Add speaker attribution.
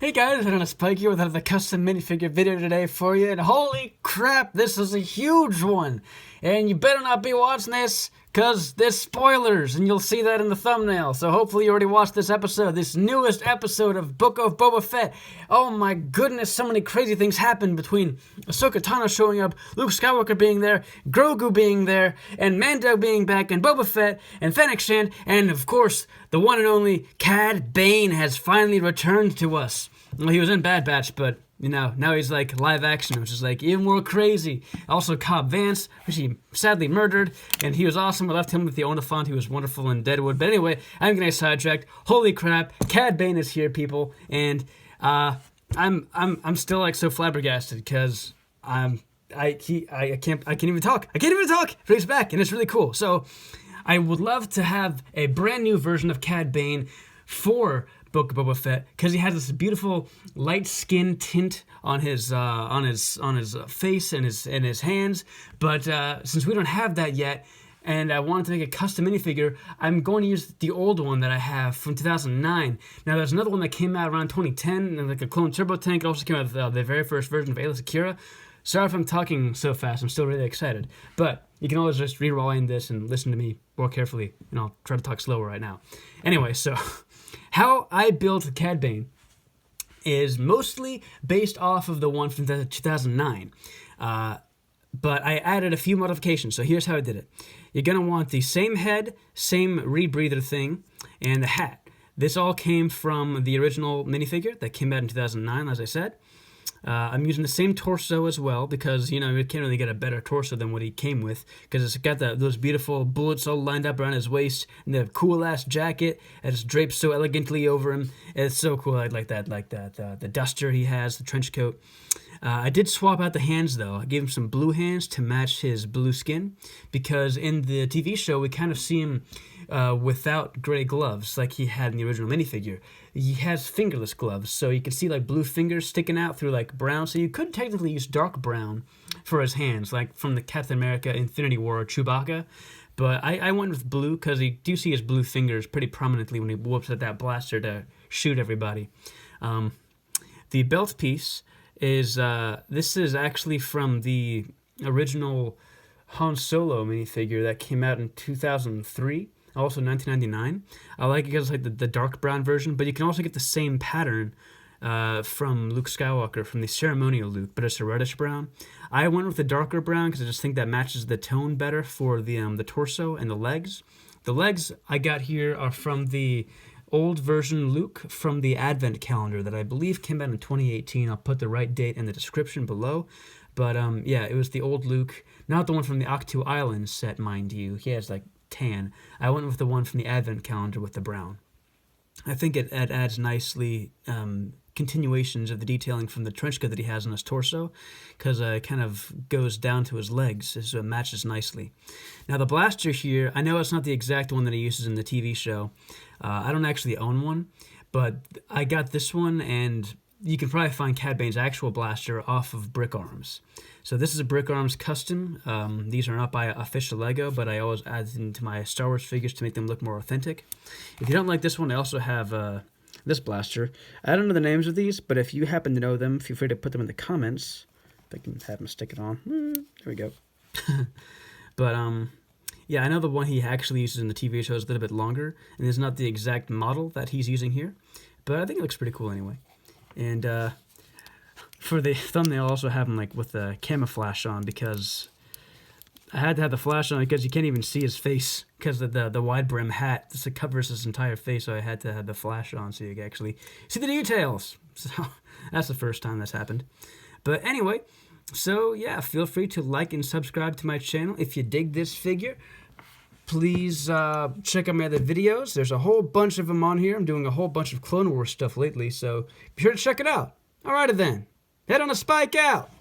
Speaker 1: Hey guys, I'm on a Spike here with another custom minifigure video today for you, and holy crap, this is a huge one! And you better not be watching this, cause there's spoilers, and you'll see that in the thumbnail. So hopefully you already watched this episode, this newest episode of Book of Boba Fett. Oh my goodness, so many crazy things happened between Ahsoka Tano showing up, Luke Skywalker being there, Grogu being there, and Mando being back, and Boba Fett, and Fennec Shand, and of course, the one and only Cad Bane has finally returned to us. Well, he was in Bad Batch, but, you know, now he's, like, live action, which is, like, even more crazy. Also, Cobb Vanth, which he sadly murdered, and he was awesome. I left him with the Oliphant. He was wonderful in Deadwood. But anyway, I'm getting sidetracked. Holy crap, Cad Bane is here, people, and I'm still, like, so flabbergasted, because I can't even talk. I can't even talk! But he's back, and it's really cool. So, I would love to have a brand new version of Cad Bane for Book of Boba Fett, because he has this beautiful light skin tint on his face and his hands. But since we don't have that yet, and I wanted to make a custom minifigure, I'm going to use the old one that I have from 2009. Now there's another one that came out around 2010, and like a clone turbo tank. It also came out with the very first version of Aayla Secura. Sorry if I'm talking so fast. I'm still really excited, but you can always just rewind this and listen to me more carefully, and I'll try to talk slower right now. Anyway, so how I built Cad Bane is mostly based off of the one from 2009, but I added a few modifications. So here's how I did it. You're going to want the same head, same rebreather thing, and the hat. This all came from the original minifigure that came out in 2009, as I said. I'm using the same torso as well because, you know, you can't really get a better torso than what he came with because it's got those beautiful bullets all lined up around his waist and the cool-ass jacket and it's draped so elegantly over him. It's so cool. I like that, the duster he has, the trench coat. I did swap out the hands, though. I gave him some blue hands to match his blue skin because in the TV show, we kind of see him without gray gloves like he had in the original minifigure. He has fingerless gloves, so you can see like blue fingers sticking out through like brown. So you could technically use dark brown for his hands, like from the Captain America Infinity War Chewbacca. But I went with blue because you do see his blue fingers pretty prominently when he whoops at that blaster to shoot everybody. The belt piece is, this is actually from the original Han Solo minifigure that came out in 2003. Also 1999. I like it because it's like the dark brown version, but you can also get the same pattern from Luke Skywalker, from the ceremonial Luke, but it's a reddish brown. I went with the darker brown because I just think that matches the tone better for the torso and the legs. The legs I got here are from the old version Luke from the Advent calendar that I believe came out in 2018. I'll put the right date in the description below. But yeah, it was the old Luke, not the one from the Octu Island set, mind you. He has like tan. I went with the one from the Advent calendar with the brown. I think it adds nicely continuations of the detailing from the trench coat that he has on his torso because it kind of goes down to his legs, so it matches nicely. Now the blaster here, I know it's not the exact one that he uses in the TV show. I don't actually own one, but I got this one, and you can probably find Cad Bane's actual blaster off of Brickarms. So this is a Brickarms custom. These are not by official Lego, but I always add into my Star Wars figures to make them look more authentic. If you don't like this one, I also have this blaster. I don't know the names of these, but if you happen to know them, feel free to put them in the comments. If I can have them stick it on. There we go. But yeah, I know the one he actually uses in the TV show is a little bit longer, and it's not the exact model that he's using here, but I think it looks pretty cool anyway. And for the thumbnail, I also have him like with the camouflage on because I had to have the flash on because you can't even see his face because of the wide brim hat. This covers his entire face, so I had to have the flash on so you can actually see the details. So that's the first time that's happened. But anyway, so yeah, feel free to like and subscribe to my channel if you dig this figure. Please check out my other videos. There's a whole bunch of them on here. I'm doing a whole bunch of Clone Wars stuff lately, so be sure to check it out. Alrighty then. Head on a Spike out!